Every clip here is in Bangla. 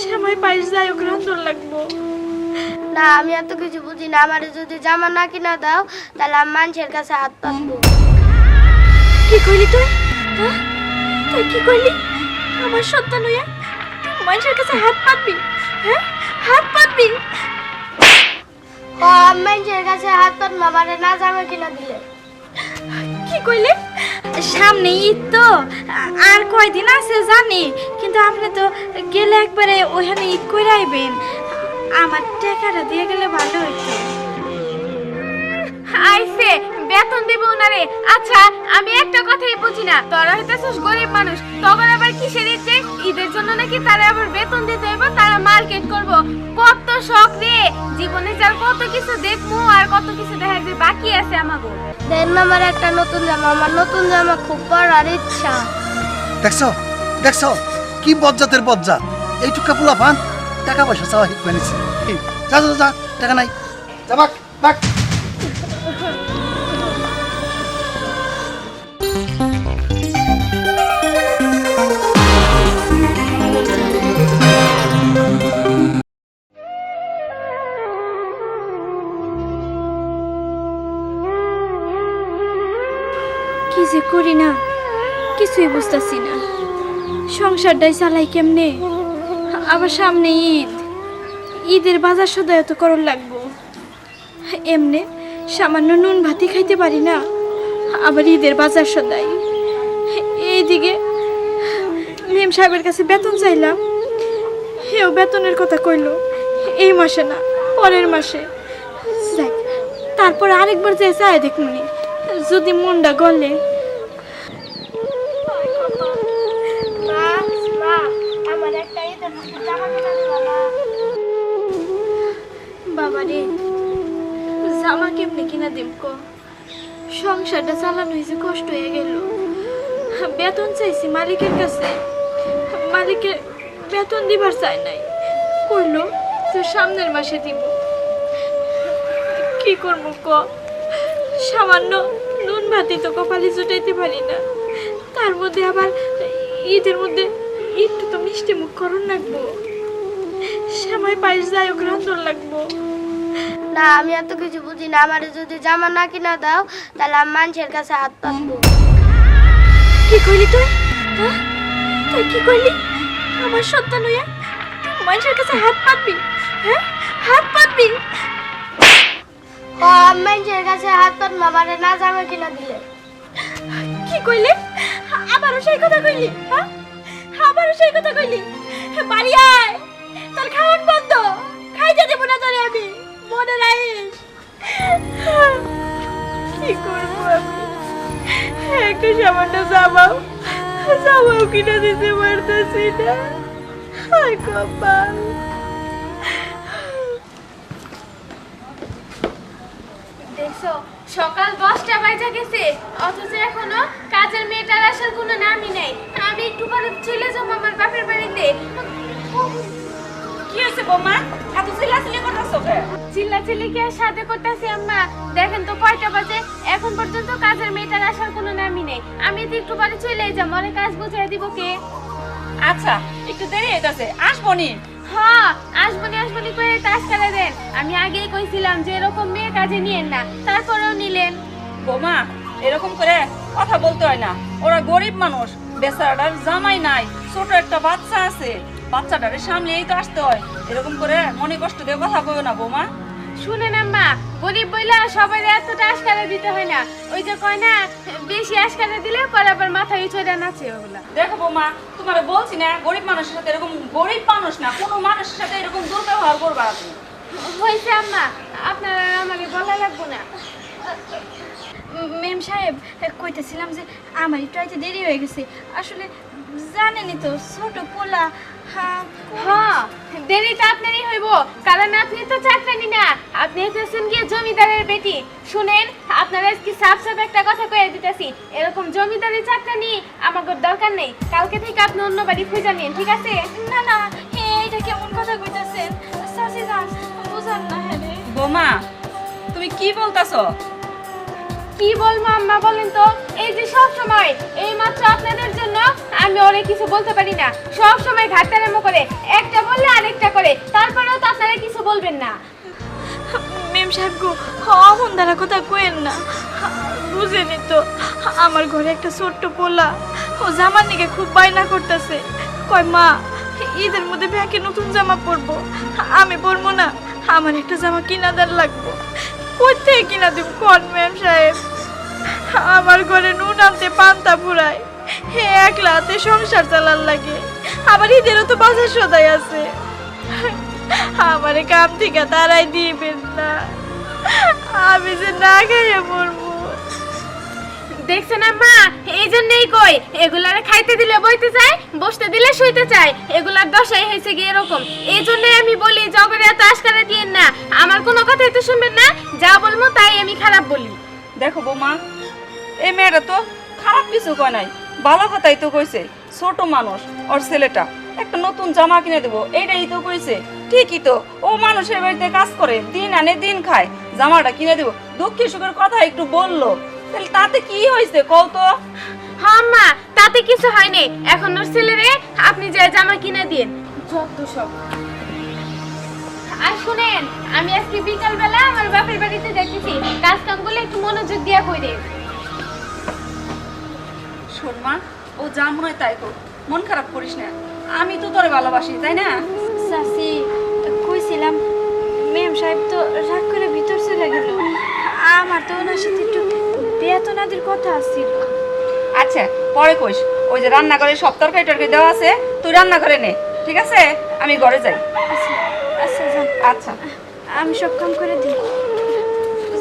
শ্যামাই পাইস যাই ওকে রান্ধন লাগবো। না আমি এত কিছু বুঝি না, আমার যদি জামা না কিনা দাও তাহলে আমি মানুষের কাছে হাত পাতবো। কি কইলি তুই? হ্যাঁ তুই কি কইলি? আমার সন্তান হইয়া তুই মানুষের কাছে হাত পাতবি? হ্যাঁ হাত পাতবি? ও আমি মানুষের কাছে হাত পাতবো আমারে না জামা কিনা দিলে। কি কইলে? সামনে ঈদ তো আর কয়দিন আছে জানি, কিন্তু আপনি তো গেলে একবারে ওখানে ঈদ করে আইবেন। আমার টাকাটা দিয়ে গেলে ভালো হইতো। আইছে বেতন দেব ওনারে। আচ্ছা আমি একটা কথাই বুঝি না, তোরা হইতেছিস গরিব মানুষ, তখন আবার কিসের ইচ্ছে? ঈদের জন্য নাকি তারা আবার বেতন দিতে হইব, তারা মার্কেট করব। কত শখ রে জীবনে, যার কত কিছু দেখবো আর কত কিছু দেখার যে বাকি আছে আমাগো। দেন না আমার একটা নতুন জামা, আমার নতুন জামা খুব পরার ইচ্ছা। দেখছো দেখছো কি বজ্জাতের বজ্জাত, এইটুকা পোলা পান টাকা পয়সা চাওয়া হিক বানিয়েছে। যা যা যা, টাকা নাই, যা বাক বাক। কি যে করি না কিছুই বুঝতেছি না। সংসারটাই চালাই কেমনে? আবার সামনে ঈদ, ঈদের বাজার সদাই তো করণ লাগবো। এমনে সামান্য নুন ভাতি খাইতে পারি না, আবার ঈদের বাজার সদাই। এইদিকে মেম সাহেবের কাছে বেতন চাইলাম, হেও বেতনের কথা কইলো এই মাসে না পরের মাসে। যাক, তারপর আরেকবার যে চাই দেখুনি, যদি মনটা গলে। মা মা আমার একটা ঈদের জামা কিনা দিবা না? বাবা রে, জামা কেমনে কিনা দিব ক? সংসারটা চালানো হয়েছে কষ্ট হয়ে গেল। বেতন চাইছি মালিকের কাছে, মালিকের বেতন দিবার চাই নাই, কইলো তো সামনের মাসে দিব। কি করবো ক? সামান্য নুন ভাতি তো কপালে জুটাইতে পারি না, তার মধ্যে আবার ঈদের মধ্যে একটু তো মিষ্টি মুখ করণ লাগবো। শ্যামাই পায়েস যাই ওকে রান্ধন লাগবো। না আমি এত কিছু বুঝি না, আমার যদি জামা না কিনা দাও তাহলে আমি মানুষের কাছে হাত পাতবো। কি কইলি তুই? হ্যাঁ তুই কি কইলি? আমার সন্তান হইয়া তুই মানুষের কাছে হাত পাতবি? হ্যাঁ হাত পাতবি? ও আমি মানুষের কাছে হাত পাতবো আমারে না জামা কিনা দিলে। কি কইলি? আবারও সেই কথা কইলি? হ্যাঁ আবারও সেই কথা কইলি? বাড়ি আয়, তোর খাওয়ান বন্ধ, খাইতে দেবো না তোরে আমি, মনে রাখিস। কি করবো আমি? একটা সামান্য জামাও কিনে দিতে পারতেছি না। হায় কপাল। দেখছো সকাল 10টা বাজে গেছে, অথচ এখনো কাজের মেয়েটার আসার কোনো নামই নেই। আমি একটু পরে চলে যাবো আমার বাপের বাড়িতে। কি হয়েছে বৌমা? এত চিল্লাচিল্লি করতেছো কে? চিল্লাচিল্লি কি আর সাথে করতেছি আম্মা? দেখেন তো কয়টা বাজে, এখন পর্যন্ত কাজের মেয়েটার আসার কোনো নামই নেই। আমি তো একটু পরে চলে যাবো, অনেক কাজ বুঝাই দিব কে? আচ্ছা একটু দেরি হইতাছে, আসবনি। হ্যাঁ আসবনি করে তাস খেলে দেন। আমি আগেই কইছিলাম যে এরকম মেয়ে কাজে নিয়েন না, তারপরেও নিলেন। বৌমা এরকম করে কথা বলতে হয় না, ওরা গরিব মানুষ, বেচারাটার জামাই নাই, ছোট একটা বাচ্চা আছে, বাচ্চাটারে সামলেই তো আসতে হয়। এরকম করে মনে কষ্ট দিয়ে কথা কইও না বৌমা। শুনেন আম্মা, গরিব বইলা সবাই এতটা আশকারা দিতে হয় না। ওই যে কয় না, বেশি আশকারা দিলে পরে আবার মাথায় চড়ে নাচে ওগুলা। দেখো বৌমা, তোমার বলছি না গরিব মানুষের সাথে এরকম, গরিব মানুষ না কোনো মানুষের সাথে এরকম দুর্ব্যবহার করবা তুমি। হয়েছে আম্মা, আপনার আর আমাকে বলা লাগবো না। মেম সাহেব কইতেছিলাম যে আমার একটু আইতে দেরি হয়ে গেছে, আসলে জানেনই তো ছোট পোলা। হ্যাঁ দেরি তো আপনারই হইব, কারণ আপনি তো চাকরানি না, আপনি হচ্ছেন গিয়ে জমিদারের বেটি। শুনেন, আপনারা কি সাফ একটা কথা কয়ে দিতেছি, এরকম জমিদারের চাকরানি আমাকে দরকার নেই। কালকে থেকে আপনি অন্য বাড়ি খুঁজে নিন, ঠিক আছে? না না, এইটা কেমন কথা কইতাছেন? চাচি যান, বুঝান না। হ্যাঁ রে বৌমা তুমি কি বলতাছো? কি বলবো আম্মা বলেন তো? এই যে সব সময় এই মাত্র আপনাদের জন্য আমি ওরে কিছু বলতে পারি না, সব সময় ঘাটতারামো করে, একটা বললে বলবেন না। মেম সাহেব গো, অমন দ্বারা কথা কইেন না। বুঝেনি তো, আমার ঘরে একটা ছোট্ট পোলা, ও জামার নিকে খুব বায়না করতেছে। কয় মা, ঈদের মধ্যে ব্যাকে নতুন জামা পরবো। আমি পরবো না, আমার একটা জামা কিনা দেওয়ার লাগবো। কোথায় কিনা দিব কোন মেম সাহেব? আমার ঘরে নুন আনতে পান্তা ফুরায়, হে একলা হাতে সংসার চালার লাগে। আবার ঈদেরও তো বাজার সদাই আছে। আমারে কাম থেকে তারাই দিবেন না, আমি যে না খাইয়ে মরবো। দেখছেন আম্মা, এই জন্যই কই এগুলারে খাইতে দিলে বইতে চায়, বসতে দিলে শুইতে চায়। এগুলার দশাই হয়েছে গিয়ে এরকম। এই জন্যই আমি বলি জগরে এত আশকারা দিয়েন না। আমার কোনো কথাই তো শুনবেন না, যা বলবো তাই আমি খারাপ বলি। দেখো বৌমা, এই মেয়েটা তো খারাপ কিছু কয় নাই, ভালো কথাই তো কইছে। ছোট মানুষ, ওর ছেলেটা একটা নতুন জামা কিনে দেবো এইটাই তো কইছে। ঠিকই তো, ও মানুষের বাড়িতে কাজ করে, দিন আনে দিন খায়, জামাটা কিনে দেবো দুঃখী সুখের কথা একটু বললো, তাহলে তাতে কি হয়েছে কও তো? হ্যাঁ মা, তাতে কিছু হয়নি। এখন ওর ছেলেরে আপনি যে জামা কিনে দিন, যত সব। আর শুনেন, আমি আজকে বিকাল বেলা আমার বাপের বাড়িতে যাইতেছি, কাজ কাম করলে একটু মনোযোগ দিয়া কইরে। শোন মা, ও যা মনে হয় তাই কর, মন খারাপ করিস না, আমি তো তোরে ভালোবাসি, তাই না? চাচি, কইছিলাম মেম সাহেব তো রাগ করে ভিতর চলে গেল। আমার তো ওনার সাথে একটু বেতনাদের কথা আসছিল। আচ্ছা, পরে কইস। ওই যে রান্নাঘরে সব তরকারি টরকারি দেওয়া আছে, তুই রান্না করে নে, ঠিক আছে? আমি ঘরে যাই। আচ্ছা আচ্ছা যান। আচ্ছা। আমি সব কাম করে দিই।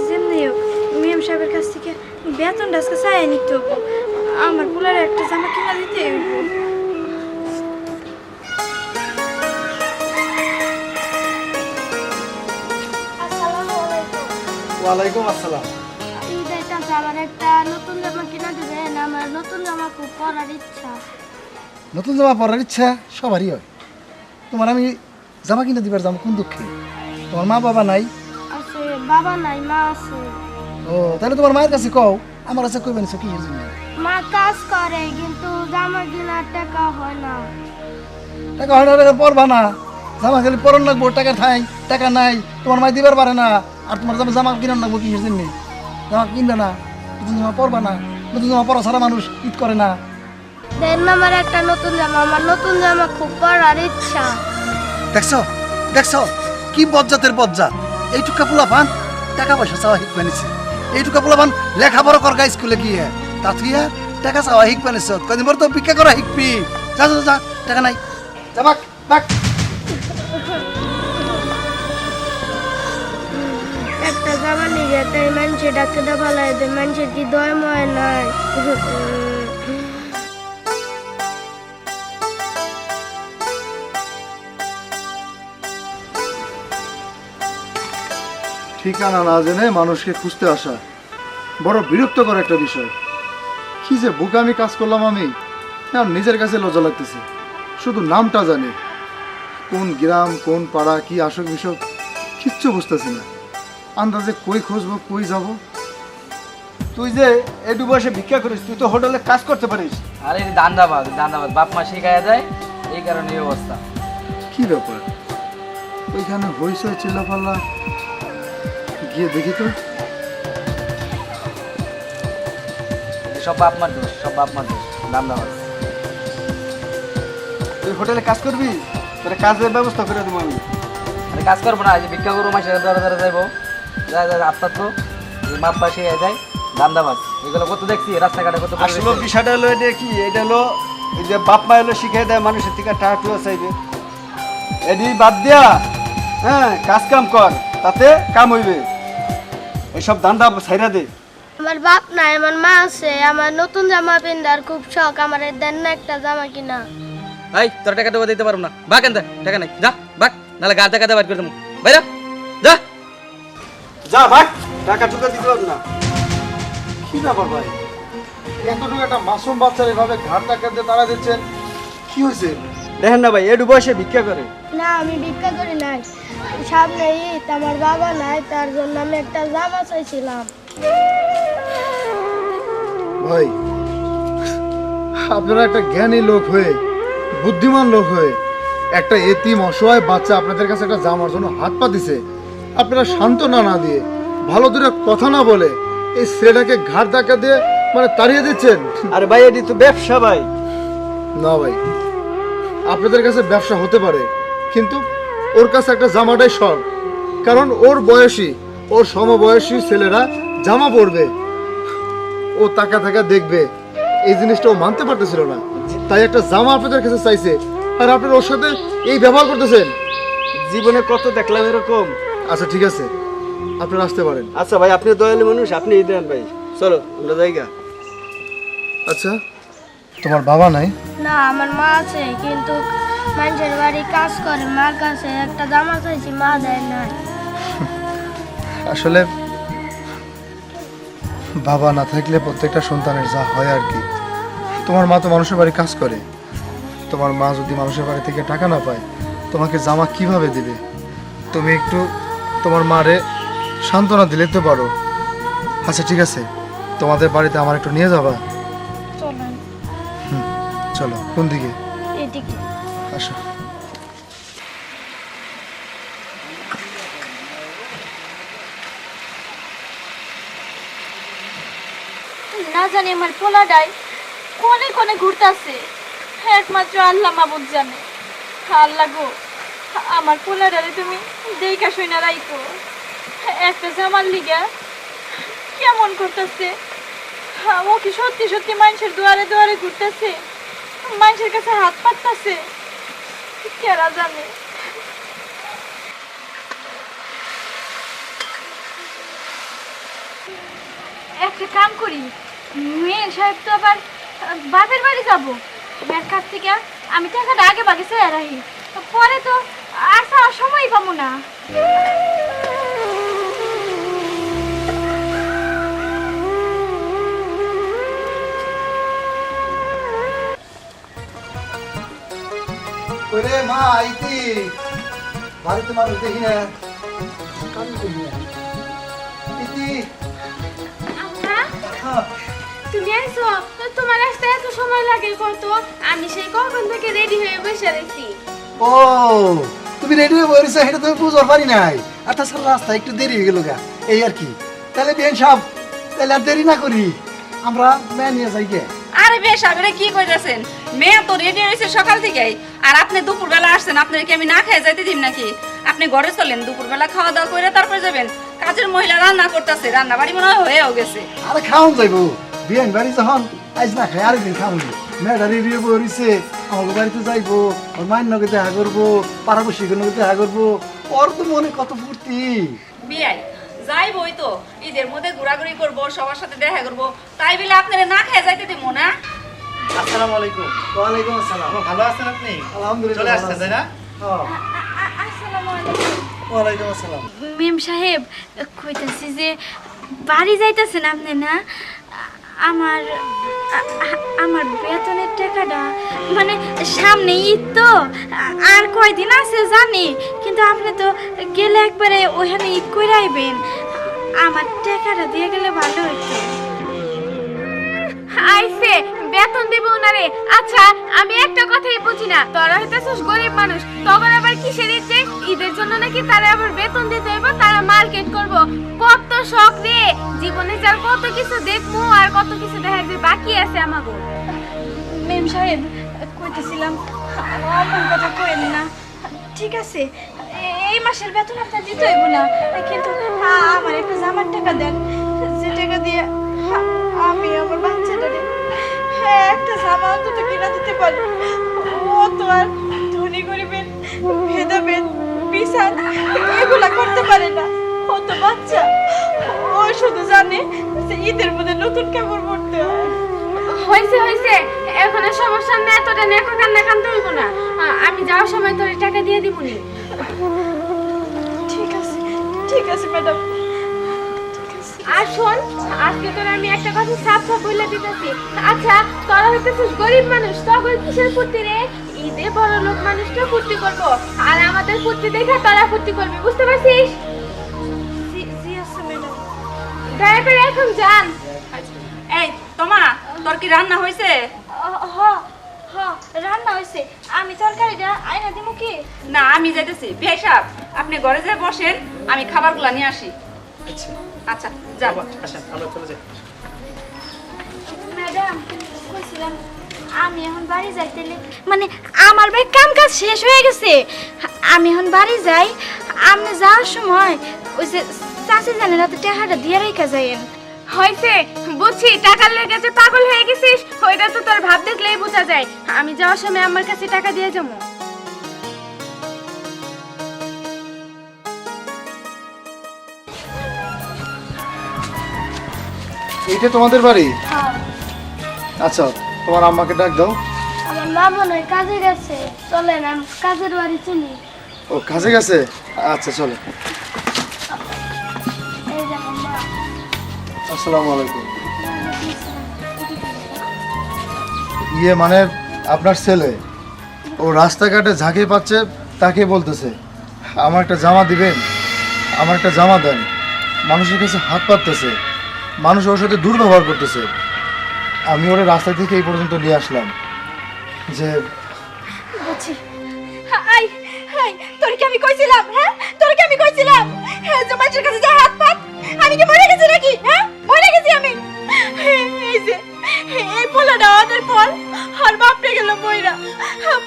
যেমনি হোক মেম সাহেবের কাছ থেকে বেতনটা আজকে চাই নিতে হবো। আমার পোলার একটা জামা কিনা দিতে হইব। আসসালামু আলাইকুম। ওয়ালাইকুম আসসালাম। ঈদ আইতাছে, আমার একটা নতুন জামা কিনা দিবেন? আমার নতুন জামা খুব পরার ইচ্ছা। নতুন জামা পরার ইচ্ছা সবারই হয়। তোমার আমি জামা কিনে দিবার যাবো কোন দুঃখে? তোমার মা বাবা নাই? আছে, বাবা নাই, মা আছে। ও, তাহলে তোমার মায়ের কাছে কও, আমার কাছে কইবেন কি এর জন্য? মা কাজ করে কিন্তু জামা কেনার টাকা হয় না। টাকা হয় না, পরবা না। জামা খালি পরন লাগবো, টাকা ঠাই টাকা নাই, তোমার মাই দিবার পারে না। আর তোমার জামা জামা কিনার লাগবো কি এর জন্য? জামা কিনবে না, নতুন জামা পরবা না। নতুন জামা পরা ছাড়া মানুষ ঈদ করে না। দেন না আমার একটা নতুন জামা, আমার নতুন জামা খুব পরার ইচ্ছা। দেখছো দেখছো কি বজ্জাতের বজ্জাত! এইটুকা পোলা পান টাকা পয়সা চাওয়া শিখবে নিছে। এইটুকা পোলা পান লেখাপড়া করগা স্কুলে গিয়ে, তা তুই টাকা চাওয়া শিখবে নিছ। কদিন পর তো ভিক্ষা করা শিখবি। যা যা যা, টাকা নাই, যা বাক বাক। একটা জামা নিয়ে তাই মানুষের ডাক্তারটা ভালো দেয়, মানুষের কি দয় ময় নাই। ঠিকানা না জেনে মানুষকে খুঁজতে আসা বড় বিরক্তকর একটা বিষয়। কি যে বোকামি কাজ করলাম আমি, আমার নিজের কাছে লজ্জা লাগতেছে। শুধু নামটা জানি, কোন গ্রাম কোন পাড়া কি আসক বিষক কিচ্ছু বুঝতেছি না। আন্দাজে কই খুঁজবো কই যাব। তুই যে একটু বয়সে ভিক্ষা করিস, তুই তো হোটেলে কাজ করতে পারিস। আরে দান্দাবাদ দান্দাবাদ, বাপ মা শেখায় যায়, এই কারণে এই অবস্থা। কি ব্যাপার? ওইখানে হইসই চিল্লাপাল্লা, গিয়ে দেখি তো। সব বাপ মার দোষ, সব বাপ মার দোষ, দান্দাবাদ। তুই হোটেলে কাজ করবি, তোর কাজের ব্যবস্থা করে দেবো আমি। আরে কাজ করবো না, যে ভিক্ষা করবো মাসে ধরে ধরে যাইবো, যা যা আপনার তো বাপ মা শেখায় যায়, দান্দাবাদ। এগুলো কত দেখছি রাস্তাঘাটে, কত আসলে বিষয়টা হলো এটা কি, এটা হলো এই যে বাপ মা হলো শিখিয়ে দেয় মানুষের থেকে টাকা টুয়া চাইবে, এটি বাদ দিয়া হ্যাঁ কাজ কাম কর, তাতে কাম হইবে। এইসব দান্দা ছাইরা দে। আমার বাপ নাই, আমার মা আছে। আমার নতুন জামা পিন্ধার খুব শখ, আমার দেন না একটা জামা কিনা। এই তোর টাকা দেবো দিতে পারবো না, বাক এনতে টাকা নাই, যা বাক, নাহলে গা টাকা দেওয়া করে দেবো, বাইরা যা যা ভাগ, টাকা টুকা দিতে পারবো না। কি ব্যাপার ভাই, এতটুকু একটা মাসুম বাচ্চার এভাবে ঘাট টাকা দিয়ে তারা দিচ্ছেন, কি হয়েছে? দেখেন না ভাই, একটু বয়সে ভিক্ষা করে। না, আমি ভিক্ষা করি নাই। সামনে ঈদ, আমার বাবা নাই, তার জন্য আমি একটা জামা চাইছিলাম। ভাই, আপনারা একটা জ্ঞানী লোক হয়ে, বুদ্ধিমান লোক হয়ে একটা এতিম অসহায় বাচ্চা আপনাদের কাছে একটা জামার জন্য হাত পাতিছে, আপনারা সান্ত্বনা না দিয়ে, ভালো দূরে কথা না বলে এই ছেলেটাকে ঘাট ধাক্কা দিয়ে মানে তাড়িয়ে দিচ্ছেন। আরে ভাই এটি তো ব্যবসা ভাই। না ভাই, আপনাদের কাছে ব্যবসা হতে পারে, কিন্তু ওর কাছে একটা জামাটাই শখ। কারণ ওর বয়সী, ওর সমবয়সী ছেলেরা জামা পরবে, ও তাকা তাকা দেখবে, এই জিনিসটা ও মানতে পারতেছিল না, তাই একটা জামা আপনাদের কাছে চাইছে, আর আপনারা ওর সাথে এই ব্যবহার করতেছেন। জীবনে কত দেখলাম এরকম। আচ্ছা ঠিক আছে, আপনারা আসতে পারেন। আচ্ছা ভাই, আপনি দয়ালু মানুষ, আপনি দেন ভাই। চলো আমরা জায়গা। আচ্ছা, তোমার বাবা নাই? না, আমার মা আছে, কিন্তু মানুষের বাড়ি কাজ করে, মার কাছে একটা জামা চাইছি, মা দেয় নাই। আসলে বাবা না থাকলে প্রত্যেকটা সন্তানের যা হয় আর কি। তোমার মা তো মানুষের বাড়ি কাজ করে, তোমার মা যদি মানুষের বাড়ি থেকে টাকা না পায় তোমাকে জামা কিভাবে দিবে? তুমি একটু তোমার মারে সান্ত্বনা দিলে তো পারো। আচ্ছা ঠিক আছে, তোমাদের বাড়িতে আমার একটু নিয়ে যাবা? চলেন। চলো। কোন দিকে? এদিকে। আসো। না জানি আমার পোলাডাই কোনে কোনে ঘুরতাছে, একমাত্র আল্লাহ মাবুদ জানে। আল্লাহ গো, আমার পোলাডারে তুমি দেইকা শুইনা রাইকো। একটা জামার লিগা কেমন করতেছে, ও কি সত্যি সত্যি মানুষের দুয়ারে দুয়ারে ঘুরতেছে, মানুষের কাছে হাত পাততেছে, কেরা জানে। একটা কাম করি, মেয়ের সাহেব তো আবার বাপের বাড়ি যাবো, মেয়ের কাছ থেকে আমি টাকাটা আগে বাগে চেয়ে রাখি, পরে তো আর যাওয়ার সময় পাবো না। ওরে মা আইতি, বাড়িতে মানুষ দেখি না। ইতি, হ্যাঁ। তুমি আইছো, তোমার আসতে এত সময় লাগে কত? আমি সেই কখন থেকে রেডি হয়ে বসে রয়েছি। ও, তুমি রেডি হয়ে বসেছো, এটা তুমি বুঝতে পারি নাই। আর তাছাড়া রাস্তা একটু দেরি হয়ে গেল গা, এই আর কি। তাহলে বেন সাহেব, তাহলে আর দেরি না করি, আমরা মেয়ে নিয়ে যাই গে। আরে বেশ, আপনি কি কইতাছেন? মেয়ে তো রেডি হয়েছে সকাল থেকেই, আর আপনি দুপুরবেলা আসছেন। আপনার কি আমি না খেয়ে যাইতে দিন নাকি? আপনি ঘরে চলেন, দুপুরবেলা খাওয়া দাওয়া করে তারপরে যাবেন। কাজের মহিলা রান্না করতেছে, রান্না বাড়ি মনে হয় হয়েও গেছে। আরে খাওন যাইবো, বিয়ান বাড়ি যখন আজ না খাই আরেকদিন খাওন। মেয়েটা রেডি হয়ে বসেছে, আমাকে বাড়িতে যাইবো, ওর মায়ের নগে দেখা করবো, পাড়াপড়শির নগে দেখা করবো, ওর তো মনে কত ফুর্তি। বিয়াই যাইবই তো, ঈদের মধ্যে ঘোরাঘুরি করবো, সবার সাথে দেখা করবো, তাই বলে আপনারা না খেয়ে যাইতে দিব না? আসসালামু আলাইকুম। ওয়ালাইকুম আসসালাম। ভালো আছেন আপনি? আলহামদুলিল্লাহ। চলে আসছেন তাই না? হ্যাঁ। আসসালামু আলাইকুম। ওয়ালাইকুম আসসালাম। মেম সাহেব, কইতাছি যে বাড়ি যাইতেছেন আপনি না? আমার আমার বেতনের টাকাটা মানে সামনে ঈদ তো, আর কয়দিন আছে জানি, কিন্তু আপনি তো গেলে একবারে ওখানে ঈদ করে আইবেন, আমার টাকাটা দিয়ে গেলে ভালো হতো। আইছে বেতন দেবে উনারে। আচ্ছা আমি একটা কথাই বুঝি না, তোরা হইতেছিস গরিব মানুষ, তখন আবার কিসের ইচ্ছে? ঈদের জন্য নাকি তারা আবার বেতন দিতে হইব, তারা মার্কেট করব। কত শখ রে জীবনে, যার কত কিছু দেখবো আর কত কিছু দেখা যে বাকি আছে আমাগো। মেম সাহেব, কইতেছিলাম অমন কথা কইেন না, ঠিক আছে? এই মাসের বেতন আপনার দিতে হইব না, কিন্তু আমার একটা জামার টাকা দেন, যে টাকা দিয়ে আমি আমার বাচ্চাটারে একটা জামা অন্তত কিনা দিতে পারি। ও তো আর ধনী গরিবের ভেদাভেদ বিচার এগুলা করতে পারে না, ও তো বাচ্চা, ও শুধু জানে যে ঈদের মধ্যে নতুন কাপড় পরতে হয়। হয়েছে হয়েছে, এখন আর সমস্যা নেই, এতটা নেখা কান্না কান্দতে হইব না। আমি যাওয়ার সময় তোর টাকা দিয়ে দিবনি। ঠিক আছে ম্যাডাম। আর শোন, আজকে তোর আমি একটা কথা সাফ সাফ বলে দিতেছি। আচ্ছা তোরা হইতেছিস গরিব মানুষ, তখন কিসের ফুর্তি রে? ঈদে বড় লোক মানুষটা ফুর্তি করবো, আর আমাদের ফুর্তি দেখে তোরা ফুর্তি করবি, বুঝতে পারছিস? জি আছে ম্যাডাম। দয়া করে এখন যান। এই তোমা, তোর কি রান্না হয়েছে? হ হ রান্না হয়েছে, আমি তরকারিটা আয়না দিমু কি? না আমি যাইতেছি বিয়াই সাহেব, আপনি ঘরে যেয়ে বসেন, আমি খাবারগুলো নিয়ে আসি। আচ্ছা আচ্ছা যাবো। আসেন আমরা চলে যাই। ম্যাডাম কইছিলাম আমি এখন বাড়ি যাইতেলে, মানে আমার ভাই কাম কাজ শেষ হয়ে গেছে, আমি এখন বাড়ি যাই। আপনি যাওয়ার সময় ওই যে চাচি জানেন রাতে টাকাটা দিয়ে রেখে যাইয়েন। হয়েছে, বুঝছি টাকার লেগেছে পাগল হয়ে গেছিস, ওইটা তো তোর ভাব দেখলেই বোঝা যায়। আমি যাওয়ার সময় আমার কাছে টাকা দিয়ে যাবো। এইটা তোমাদের বাড়ি? আচ্ছা, তোমার আম্মাকে ডাক দাও। আমার মা মনে হয় কাজে গেছে, চলেন আমি কাজের বাড়ি চলি। ও কাছে গেছে? আচ্ছা চলো। এই যে আমার মা। আসসালামু আলাইকুম। ইয়ে মানে আপনার ছেলে ও রাস্তাঘাটে ঝাঁকে পাচ্ছে, তাকে বলতেছে আমার একটা জামা দিবেন, আমার একটা জামা দেন। মানুষের কাছে হাত পাততেছে, মানুষ ওর সাথে দুর্ব্যবহার করতেছে। আমি ওরা রাস্তা থেকে এই পর্যন্ত নিয়ে আসলাম যে বুঝছি। আই আই তোর কি আমি কইছিলাম? হ্যাঁ তোর কি আমি কইছিলাম হ্যাঁ যে মানুষের কাছে যা হাত পাত? আমি কি মরে গেছি নাকি? হ্যাঁ মরে গেছি আমি? এই যে এই পোলাটা আমাদের পর আর বাপরে গেল বইরা।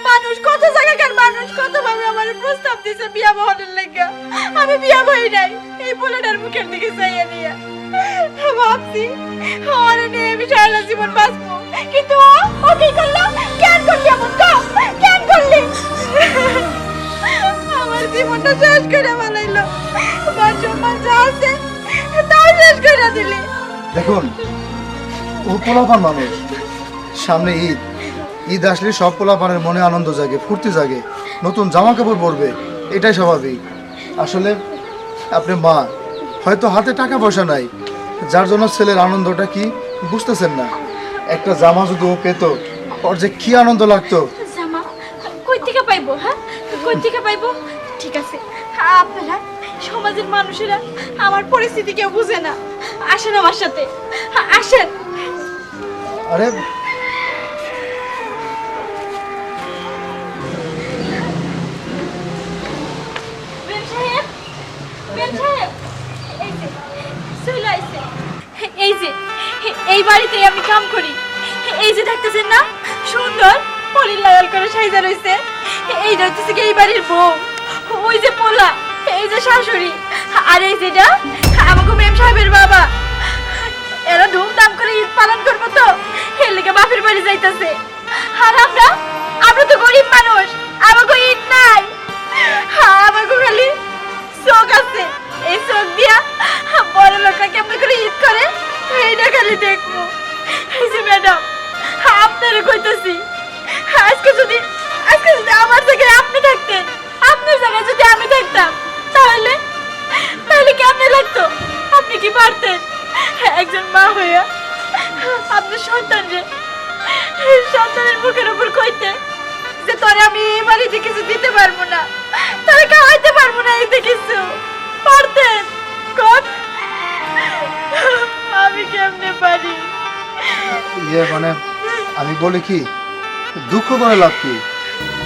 মানুষ কত জায়গাকার মানুষ কত ভাবে আমার প্রস্তাব দিছে বিয়া বহানোর লাগা, আমি বিয়া বই নাই। এই পোলাটার মুখের দিকে চাইয়া নিয়া ভাবছি ওরে নিয়ে আমি সারা জীবন বাঁচবো, কিন্তু ও কি করলো? কেন করলি এমন? কেন করলি? আমার জীবনটা শেষ করে বানাইলো, মান সম্মান যা আছে তাও শেষ করে দিলি। দেখুন, ও পোলাপান মানুষ, সামনে ঈদ, ঈদ আসলে সব পোলাপানের মনে আনন্দ জাগে, ফুর্তি জাগে, নতুন জামা কাপড় পরবে, এটাই স্বাভাবিক। আসলে আপনি মা, হয়তো হাতে টাকা পয়সা নাই, যার জন্য ছেলের আনন্দটা কি বুঝতেছেন না। একটা জামা যদি ও পেতো, ওর যে কি আনন্দ লাগতো। জামা কই থেকে পাইবো? হ্যাঁ কই থেকে পাইবো? ঠিক আছে, আপনারা সমাজের মানুষেরা আমার পরিস্থিতি কেউ বুঝে না, আসেন আমার সাথে, আসেন। আরে বেন সাহেব, বেন সাহেব, এই যে চলে আইছে। এই যে এই বাড়িতে আমি কাম করি, এই যে দেখতেছেন না সুন্দর পরির লাল করে সাইজা রইছে, এই হচ্ছে কি এই বাড়ির বউ। ওই যে পোলা, এই যে শাশুড়ি, আর এই যেটা আমাকে মেম সাহেবের বাবা। এরা ধুমধাম করে ঈদ পালন করবো, তো এর লেগে বাপের বাড়ি যাইতেছে। আর আমরা তো গরিব মানুষ, আমাকে ঈদ নাই, আমাকে খালি চোখ আছে, এই চোখ দিয়া বড় লোকরা কেমন করে ঈদ করে এইটা খালি দেখবো। এই যে ম্যাডাম আপনারা কইতেছি, আজকে যদি আমার জায়গায় আপনি থাকতেন, আপনার জায়গায় যদি আমি থাকতাম, তাহলে কেমন লাগতো? আপনি কি পারতেন একজন মা হইয়া আপনার সন্তানের মুখের উপর কইতে যে তোরে আমি এই বাড়িতে কিছু দিতে পারবো না, তোরে খাওয়াইতে পারবো না, এতে কিছু পারতেন? কোন আমি কেমনে পারি? ইয়ে মানে আমি বলি কি, দুঃখ করে লাভ কি?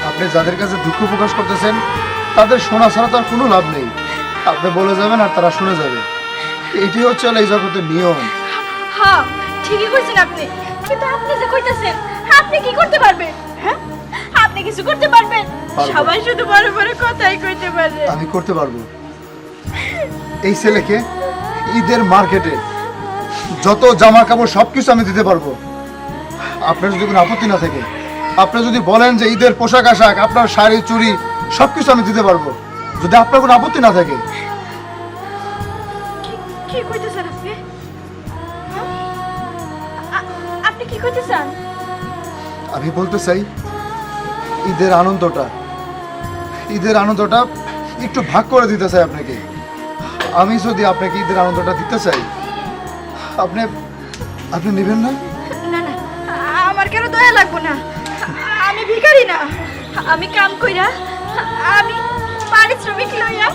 আপনি যাদের কাছে দুঃখ প্রকাশ করতেছেন তাদের শোনা ছাড়া তো আর কোনো লাভ নেই। আপনি বলে যাবেন আর তারা শুনে যাবে, এটি হচ্ছে এই জগতের নিয়ম। হ্যাঁ ঠিকই কইছেন আপনি, কিন্তু আপনি যে কইতেছেন আপনি কি করতে পারবেন? হ্যাঁ আপনি কিছু করতে পারবেন? পারবো। সবাই শুধু বড় বড় কথাই কইতে পারে। আমি করতে পারবো। এই ছেলেকে ঈদের মার্কেটে যত জামা কাপড় সবকিছু আমি দিতে পারবো। আপনার যদি কোনো আপত্তি না থাকে, আপনি যদি বলেন যে ঈদের পোশাক আশাক, আপনার শাড়ি চুড়ি সবকিছু আমি দিতে পারবো, যদি আপনার কোনো আপত্তি না থাকে। কি কইতেছেন আপনি? হ্যাঁ? আপনি কি কইতে চান? আমি বলতে চাই ঈদের আনন্দটা একটু ভাগ করে দিতে চাই আপনাকে। আমি যদি আপনাকে ঈদের আনন্দটা দিতে চাই, আপনি নেবেন না? না না, আমার কেন দয়া লাগবো না, আমি ভিখারি না, আমি কাম কইরা আমি পারিশ্রমিক লইয়া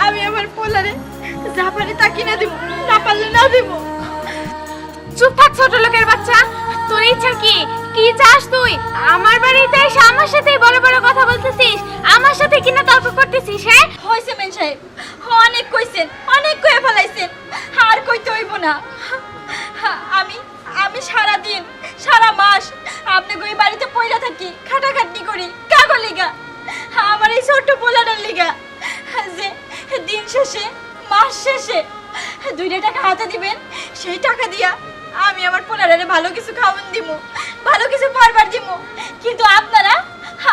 আমি আমার পোলারে যা পারি তা কিনে দিব, না পারলে না দিব। চুপ থাক ছোট লোকের বাচ্চা, তোর ইচ্ছা কি কি চাস তুই আমার বাড়িতে এসে আমার সাথেই বড় বড় কথা বলতেছিস আমার সাথে কিনা তর্ক করতেছিস হ্যাঁ হয়েছে মেন সাহেব অনেক কইছেন অনেক কয়ে ফেলাইছেন আর কইতে হইব না আমি আমি সারা দিন সারা মাস আপনাকে ওই বাড়িতে পয়লা থাকি খাটাখাটনি করি কাগো লিগা আমার এই ছোট্ট পোলাটার লিগা যে দিন শেষে মাস শেষে 2 টাকা হাতে দিবেন সেই টাকা দিয়া আমি আমার পোলারে ভালো কিছু খাওয়ান দিব ভালো কিছু পরবার দিব কিন্তু আপনারা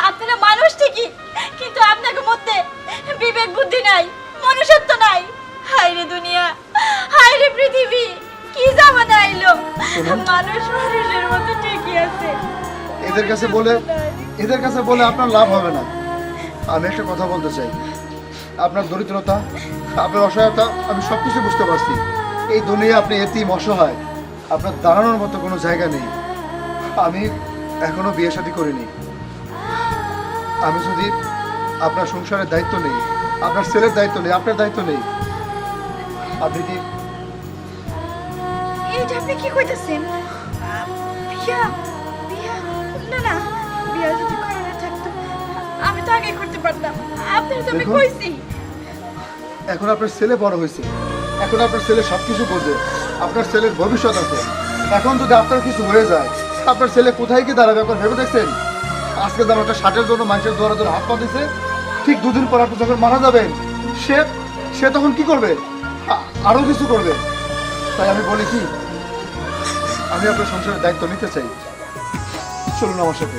আপনারা মানুষ ঠিকই কিন্তু আপনাদের মধ্যে বিবেক বুদ্ধি নাই মনুষ্যত্ব নাই হায় রে দুনিয়া হায় রে পৃথিবী কি জামানা আইলো মানুষ মানুষের মতো ঠিকই আছে এদের কাছে বলে আপনার লাভ হবে না। আমি একটা কথা বলতে চাই, আপনার দরিদ্রতা, আপনার অসহায়তা আমি সব কিছু বুঝতে পারছি। এই দুনিয়া আপনি এতিম অসহায়, আপনার দাঁড়ানোর মতো কোনো জায়গা নেই। আমি এখনো বিয়ে শাদী করিনি। আমি যদি আপনার সংসারের দায়িত্ব নেই, আপনার ছেলের দায়িত্ব নেই, আপনার দায়িত্ব নেই, আপনি কি এইটা আপনি কি কইতাছেন বিয়া বিয়া না না বিয়া যদি করার থাকতো আমি তো আগে করতে পারতাম আপনার তো আমি দেখুন। কইছি এখন আপনার ছেলে বড় হয়েছে, এখন আপনার ছেলে সব কিছু বোঝে, আপনার ছেলের ভবিষ্যৎ আছে। এখন যদি আপনার কিছু হয়ে যায়, আপনার ছেলে কোথায় গিয়ে দাঁড়াবে এখন ভেবে দেখছেন? আজকে যেমন একটা শার্টের জন্য মানুষের দ্বারা ধরে হাত পা দিছে, ঠিক 2 দিন পর আপনি যখন মারা যাবেন সে সে তখন কি করবে? আরো কিছু করবে। তাই আমি বলি কি, আমি আপনার সংসারের দায়িত্ব নিতে চাই, চলুন আমার সাথে।